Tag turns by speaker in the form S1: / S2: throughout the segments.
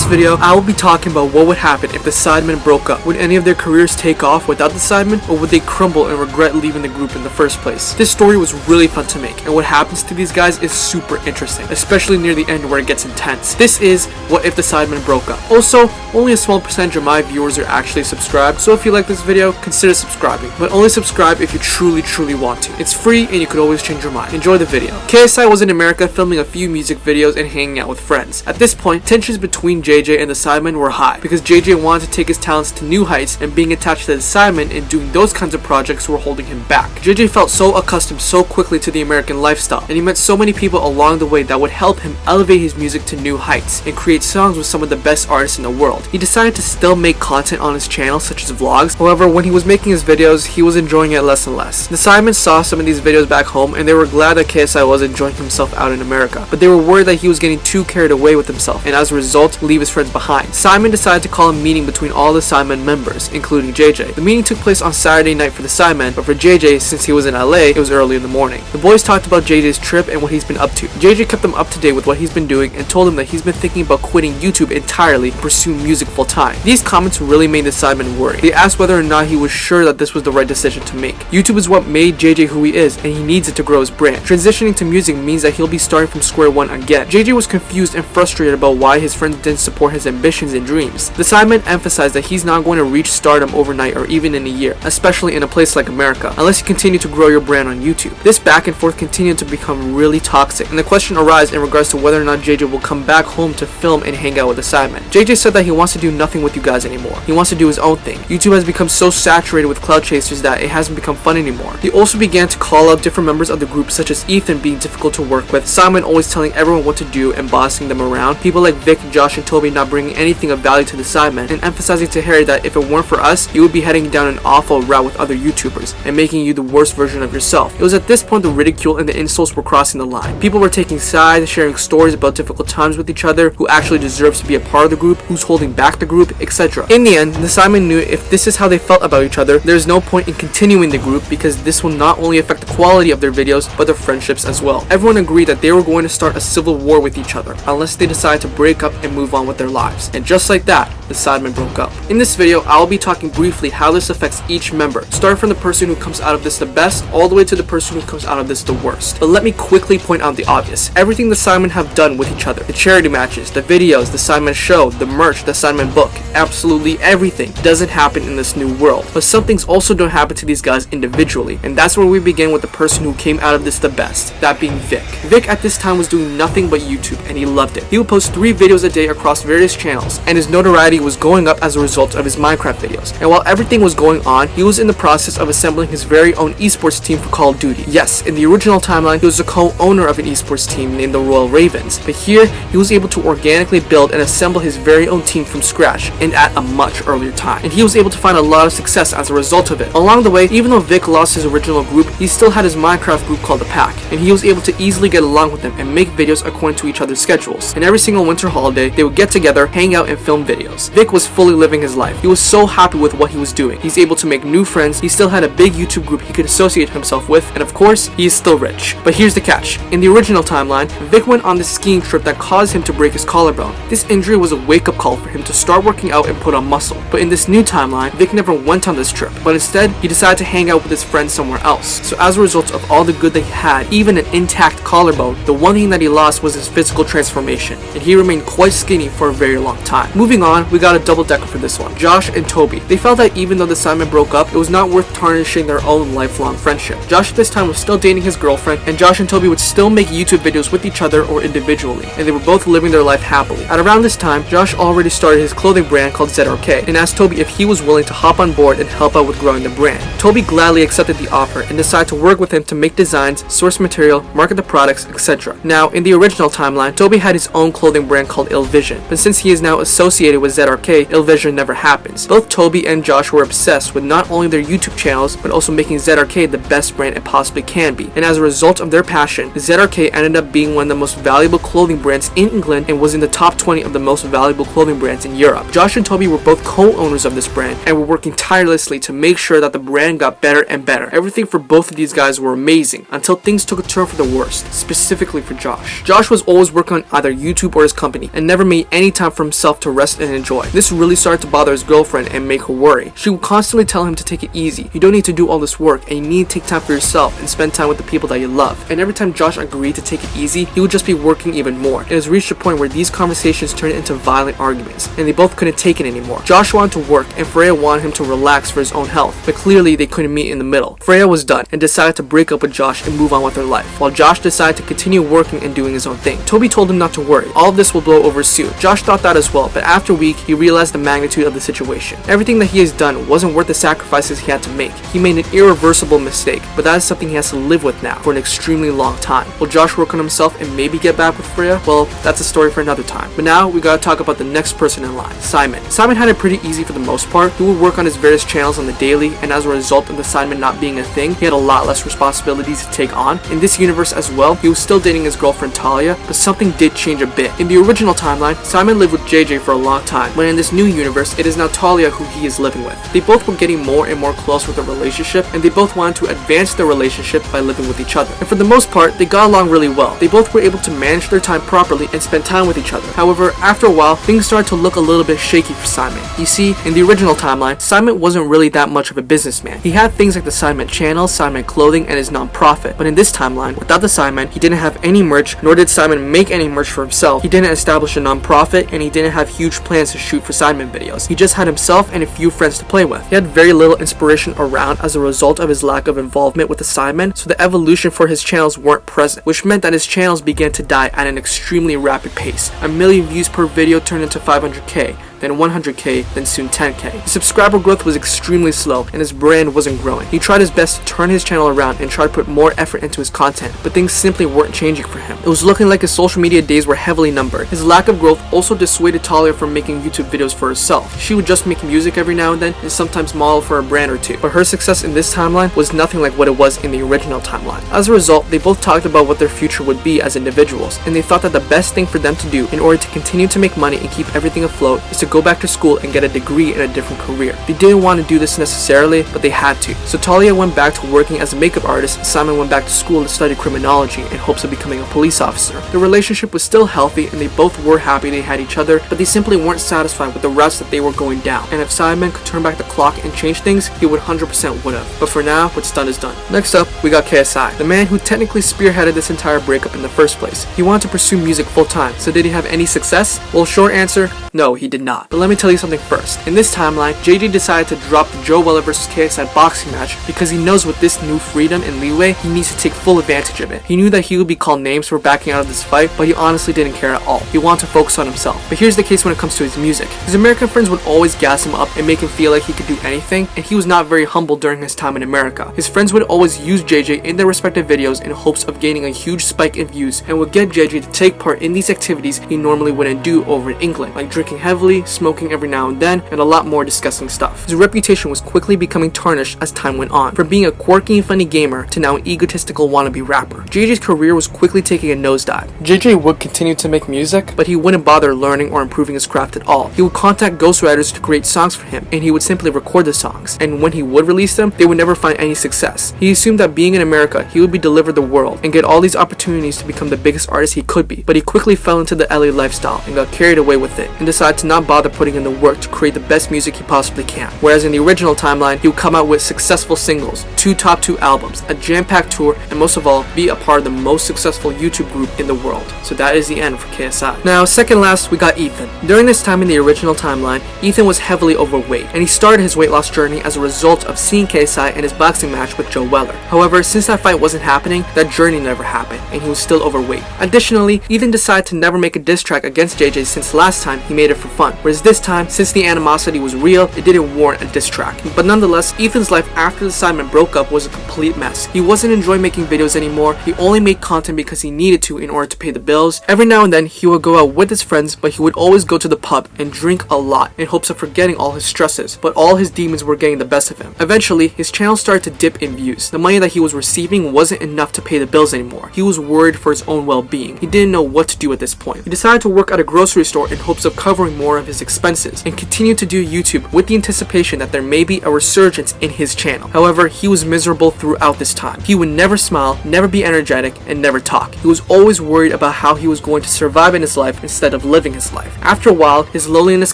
S1: video, I will be talking about what would happen if the Sidemen broke up. Would any of their careers take off without the Sidemen, or would they crumble and regret leaving the group in the first place? This story was really fun to make, and what happens to these guys is super interesting, especially near the end where it gets intense. This is What If the Sidemen Broke Up. Also, only a small percentage of my viewers are actually subscribed, so if you like this video, consider subscribing, but only subscribe if you truly want to. It's free and you could always change your mind. Enjoy the video. KSI was in America filming a few music videos and hanging out with friends. At this point, tensions between JJ and the Sidemen were high, because JJ wanted to take his talents to new heights, and being attached to the Sidemen and doing those kinds of projects were holding him back. JJ felt so accustomed so quickly to the American lifestyle, and he met so many people along the way that would help him elevate his music to new heights and create songs with some of the best artists in the world. He decided to still make content on his channel, such as vlogs. However, when he was making his videos, he was enjoying it less and less. The Sidemen saw some of these videos back home, and they were glad that KSI was enjoying himself out in America, but they were worried that he was getting too carried away with himself, and as a result, leave his friends behind. Simon decided to call a meeting between all the Sidemen members, including JJ. The meeting took place on Saturday night for the Sidemen, but for JJ, since he was in LA, it was early in the morning. The boys talked about JJ's trip and what he's been up to. JJ kept them up to date with what he's been doing and told them that he's been thinking about quitting YouTube entirely and pursuing music full time. These comments really made the Sidemen worry. They asked whether or not he was sure that this was the right decision to make. YouTube is what made JJ who he is, and he needs it to grow his brand. Transitioning to music means that he'll be starting from square one again. JJ was confused and frustrated about why his friends didn't support his ambitions and dreams. The Sidemen emphasized that he's not going to reach stardom overnight or even in a year, especially in a place like America, unless you continue to grow your brand on YouTube. This back and forth continued to become really toxic, and the question arises in regards to whether or not JJ will come back home to film and hang out with the Sidemen. JJ said that he wants to do nothing with you guys anymore. He wants to do his own thing. YouTube has become so saturated with cloud chasers that it hasn't become fun anymore. He also began to call out different members of the group, such as Ethan being difficult to work with, Simon always telling everyone what to do and bossing them around, people like Vic, Josh, and Toby not bringing anything of value to the Sidemen, and emphasizing to Harry that if it weren't for us, you would be heading down an awful route with other YouTubers and making you the worst version of yourself. It was at this point the ridicule and the insults were crossing the line. People were taking sides, sharing stories about difficult times with each other, who actually deserves to be a part of the group, who's holding back the group, etc. In the end, the Sidemen knew if this is how they felt about each other, there's no point in continuing the group, because this will not only affect the quality of their videos, but their friendships as well. Everyone agreed that they were going to start a civil war with each other, unless they decided to break up and move on with their lives. And just like that, the Sidemen broke up. In this video, I will be talking briefly how this affects each member, starting from the person who comes out of this the best, all the way to the person who comes out of this the worst. But let me quickly point out the obvious. Everything the Sidemen have done with each other, the charity matches, the videos, the Sidemen show, the merch, the Sidemen book, absolutely everything doesn't happen in this new world. But some things also don't happen to these guys individually, and that's where we begin with the person who came out of this the best, that being Vic. Vic at this time was doing nothing but YouTube, and he loved it. He would post 3 videos a day across various channels, and his notoriety was going up as a result of his Minecraft videos. And while everything was going on, he was in the process of assembling his very own esports team for Call of Duty. Yes, in the original timeline, he was the co-owner of an esports team named the Royal Ravens, but here, he was able to organically build and assemble his very own team from scratch, and at a much earlier time. And he was able to find a lot of success as a result of it. Along the way, even though Vic lost his original group, he still had his Minecraft group called the Pack, and he was able to easily get along with them and make videos according to each other's schedules. And every single winter holiday, they would get together, hang out, and film videos. Vic was fully living his life. He was so happy with what he was doing. He's able to make new friends, he still had a big YouTube group he could associate himself with, and of course, he is still rich. But here's the catch. In the original timeline, Vic went on this skiing trip that caused him to break his collarbone. This injury was a wake-up call for him to start working out and put on muscle. But in this new timeline, Vic never went on this trip, but instead, he decided to hang out with his friends somewhere else. So as a result of all the good that he had, even an intact collarbone, the one thing that he lost was his physical transformation, and he remained quite skinny for a very long time. Moving on, we got a double-decker for this one. Josh and Toby. They felt that even though the Sidemen broke up, it was not worth tarnishing their own lifelong friendship. Josh at this time was still dating his girlfriend, and Josh and Toby would still make YouTube videos with each other or individually, and they were both living their life happily. At around this time, Josh already started his clothing brand called ZRK, and asked Toby if he was willing to hop on board and help out with growing the brand. Toby gladly accepted the offer and decided to work with him to make designs, source material, market the products, etc. Now, in the original timeline, Toby had his own clothing brand called Illvision, but since he is now associated with ZRK, Illvision never happens. Both Toby and Josh were obsessed with not only their YouTube channels, but also making ZRK the best brand it possibly can be, and as a result of their passion, ZRK ended up being one of the most valuable clothing brands in England and was in the top 20 of the most valuable clothing brands in Europe. Josh and Toby were both co-owners of this brand and were working tirelessly to make sure that the brand got better and better. Everything for both of these guys were amazing until things took a turn for the worst, specifically for Josh. Josh was always working on either YouTube or his company and never made any time for himself to rest and enjoy. This really started to bother his girlfriend and make her worry. She would constantly tell him to take it easy. You don't need to do all this work, and you need to take time for yourself and spend time with the people that you love. And every time Josh agreed to take it easy, he would just be working even more. It has reached a point where these conversations turned into violent arguments, and they both couldn't take it anymore. Josh wanted to work, and Freya wanted him to relax for his own health, but clearly they couldn't meet in the middle. Freya was done and decided to break up with Josh and move on with her life, while Josh decided to continue working and doing his own thing. Toby told him not to worry, all of this will blow over soon. Josh thought that as well, but after a week, he realized the magnitude of the situation. Everything that he has done wasn't worth the sacrifices he had to make. He made an irreversible mistake, but that is something he has to live with now for an extremely long time. Will Josh work on himself and maybe get back with Freya? Well, that's a story for another time. But now, we gotta talk about the next person in line, Simon. Simon had it pretty easy for the most part. He would work on his various channels on the daily, and as a result of the Simon not being a thing, he had a lot less responsibilities to take on. In this universe as well, he was still dating his girlfriend Talia, but something did change a bit. In the original timeline, Simon lived with JJ for a long time, but in this new universe, it is now Talia who he is living with. They both were getting more and more close with their relationship, and they both wanted to advance their relationship by living with each other. And for the most part, they got along really well. They both were able to manage their time properly and spend time with each other. However, after a while, things started to look a little bit shaky for Simon. You see, in the original timeline, Simon wasn't really that much of a businessman. He had things like the Simon channel, Simon clothing, and his non-profit. But in this timeline, without the Simon, he didn't have any merch, nor did Simon make any merch for himself. He didn't establish a non-profit, and he didn't have huge plans to shoot for Simon videos. He just had himself and a few friends to play with. He had very little inspiration around as a result of his lack of involvement with the Simon, so the evolution for his channels weren't present, which meant that his channels began to die at an extremely rapid pace. 1 million views per video turned into 500k, then 100k, then soon 10k. His subscriber growth was extremely slow, and his brand wasn't growing. He tried his best to turn his channel around and try to put more effort into his content, but things simply weren't changing for him. It was looking like his social media days were heavily numbered. His lack of growth also dissuaded Talia from making YouTube videos for herself. She would just make music every now and then, and sometimes model for a brand or two, but her success in this timeline was nothing like what it was in the original timeline. As a result, they both talked about what their future would be as individuals, and they thought that the best thing for them to do in order to continue to make money and keep everything afloat is to go back to school and get a degree in a different career. They didn't want to do this necessarily, but they had to. So Talia went back to working as a makeup artist, and Simon went back to school to study criminology in hopes of becoming a police officer. Their relationship was still healthy, and they both were happy they had each other, but they simply weren't satisfied with the routes that they were going down. And if Simon could turn back the clock and change things, he would 100% would have. But for now, what's done is done. Next up, we got KSI, the man who technically spearheaded this entire breakup in the first place. He wanted to pursue music full time, so did he have any success? Well, short answer, no, he did not. But let me tell you something first. In this timeline, JJ decided to drop the Joe Weller vs KSI boxing match because he knows with this new freedom and leeway, he needs to take full advantage of it. He knew that he would be called names for backing out of this fight, but he honestly didn't care at all. He wanted to focus on himself. But here's the case when it comes to his music. His American friends would always gas him up and make him feel like he could do anything, and he was not very humble during his time in America. His friends would always use JJ in their respective videos in hopes of gaining a huge spike in views, and would get JJ to take part in these activities he normally wouldn't do over in England, like drinking heavily, smoking every now and then, and a lot more disgusting stuff. His reputation was quickly becoming tarnished as time went on, from being a quirky and funny gamer to now an egotistical wannabe rapper. JJ's career was quickly taking a nosedive. JJ would continue to make music, but he wouldn't bother learning or improving his craft at all. He would contact ghostwriters to create songs for him, and he would simply record the songs, and when he would release them, they would never find any success. He assumed that being in America, he would be delivered the world and get all these opportunities to become the biggest artist he could be, but he quickly fell into the LA lifestyle and got carried away with it, and decided to not bother putting in the work to create the best music he possibly can. Whereas in the original timeline, he would come out with successful singles, 2 top 2 albums, a jam-packed tour, and most of all, be a part of the most successful YouTube group in the world. So that is the end for KSI. Now, second last, we got Ethan. During this time in the original timeline, Ethan was heavily overweight, and he started his weight loss journey as a result of seeing KSI in his boxing match with Joe Weller. However, since that fight wasn't happening, that journey never happened, and he was still overweight. Additionally, Ethan decided to never make a diss track against JJ since last time he made it for fun, whereas this time, since the animosity was real, it didn't warrant a diss track. But nonetheless, Ethan's life after the Simon broke up was a complete mess. He wasn't enjoying making videos anymore. He only made content because he needed to in order to pay the bills. Every now and then, he would go out with his friends, but he would always go to the pub and drink a lot in hopes of forgetting all his stresses, but all his demons were getting the best of him. Eventually, his channel started to dip in views. The money that he was receiving wasn't enough to pay the bills anymore. He was worried for his own well-being. He didn't know what to do at this point. He decided to work at a grocery store in hopes of covering more of his his expenses and continued to do YouTube with the anticipation that there may be a resurgence in his channel. However, he was miserable throughout this time. He would never smile, never be energetic, and never talk. He was always worried about how he was going to survive in his life instead of living his life. After a while, his loneliness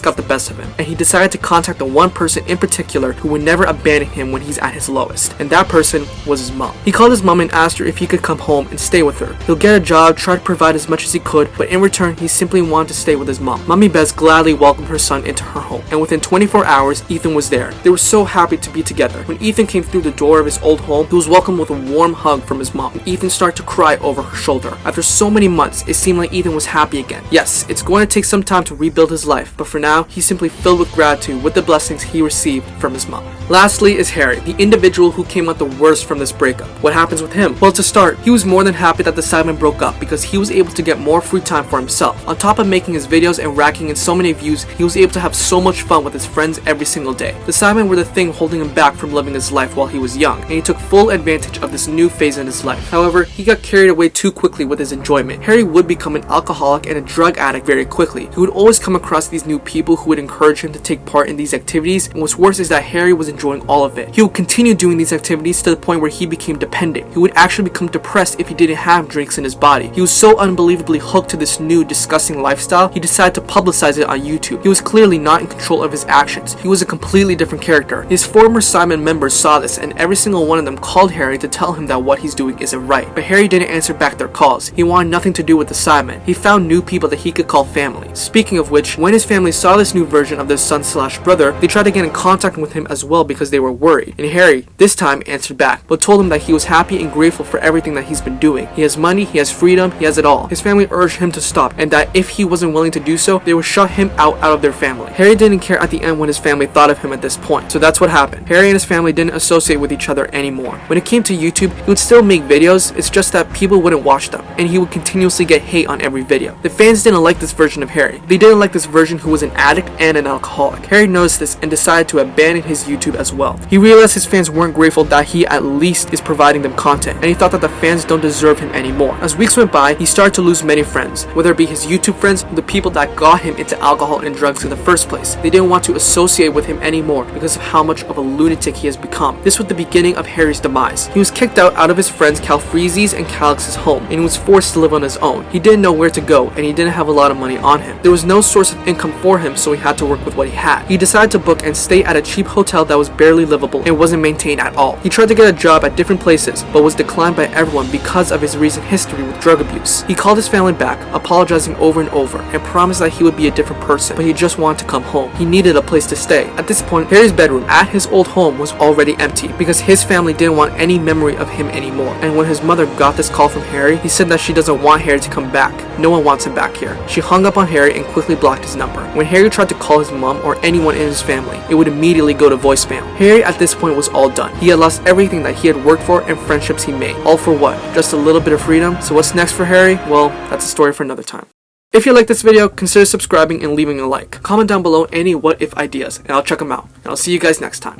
S1: got the best of him, and he decided to contact the one person in particular who would never abandon him when he's at his lowest, and that person was his mom. He called his mom and asked her if he could come home and stay with her. He'll get a job, try to provide as much as he could, but in return, he simply wanted to stay with his mom. Mommy Bez gladly welcomed her son into her home, and within 24 hours, Ethan was there. They were so happy to be together. When Ethan came through the door of his old home, he was welcomed with a warm hug from his mom, and Ethan started to cry over her shoulder. After so many months, it seemed like Ethan was happy again. Yes, it's going to take some time to rebuild his life, but for now, he's simply filled with gratitude with the blessings he received from his mom. Lastly is Harry, the individual who came out the worst from this breakup. What happens with him? Well, to start, he was more than happy that the Sidemen broke up because he was able to get more free time for himself. On top of making his videos and racking in so many views, he was able to have so much fun with his friends every single day. The Sidemen were the thing holding him back from living his life while he was young, and he took full advantage of this new phase in his life. However, he got carried away too quickly with his enjoyment. Harry would become an alcoholic and a drug addict very quickly. He would always come across these new people who would encourage him to take part in these activities, and what's worse is that Harry was enjoying all of it. He would continue doing these activities to the point where he became dependent. He would actually become depressed if he didn't have drinks in his body. He was so unbelievably hooked to this new, disgusting lifestyle, he decided to publicize it on YouTube. He was clearly not in control of his actions. He was a completely different character. His former Sidemen members saw this, and every single one of them called Harry to tell him that what he's doing isn't right. But Harry didn't answer back their calls. He wanted nothing to do with the Sidemen. He found new people that he could call family. Speaking of which, when his family saw this new version of their son/brother, they tried to get in contact with him as well because they were worried. And Harry, this time, answered back, but told him that he was happy and grateful for everything that he's been doing. He has money, he has freedom, he has it all. His family urged him to stop, and that if he wasn't willing to do so, they would shut him out of their family. Harry didn't care at the end what his family thought of him at this point, so that's what happened. Harry and his family didn't associate with each other anymore. When it came to YouTube, he would still make videos, it's just that people wouldn't watch them, and he would continuously get hate on every video. The fans didn't like this version of Harry. They didn't like this version who was an addict and an alcoholic. Harry noticed this and decided to abandon his YouTube as well. He realized his fans weren't grateful that he at least is providing them content, and he thought that the fans don't deserve him anymore. As weeks went by, he started to lose many friends, whether it be his YouTube friends or the people that got him into alcohol and drugs in the first place. They didn't want to associate with him anymore because of how much of a lunatic he has become. This was the beginning of Harry's demise. He was kicked out of his friends Calfreezy's and Calix's home, and he was forced to live on his own. He didn't know where to go, and he didn't have a lot of money on him. There was no source of income for him, so he had to work with what he had. He decided to book and stay at a cheap hotel that was barely livable and wasn't maintained at all. He tried to get a job at different places, but was declined by everyone because of his recent history with drug abuse. He called his family back, apologizing over and over, and promised that he would be a different person, but he just wanted to come home. He needed a place to stay. At this point, Harry's bedroom at his old home was already empty because his family didn't want any memory of him anymore. And when his mother got this call from Harry, he said that she doesn't want Harry to come back. No one wants him back here. She hung up on Harry and quickly blocked his number. When Harry tried to call his mom or anyone in his family, it would immediately go to voicemail. Harry at this point was all done. He had lost everything that he had worked for and friendships he made. All for what? Just a little bit of freedom? So what's next for Harry? Well, that's a story for another time. If you like this video, consider subscribing and leaving a like. Comment down below any what if ideas, and I'll check them out. And I'll see you guys next time.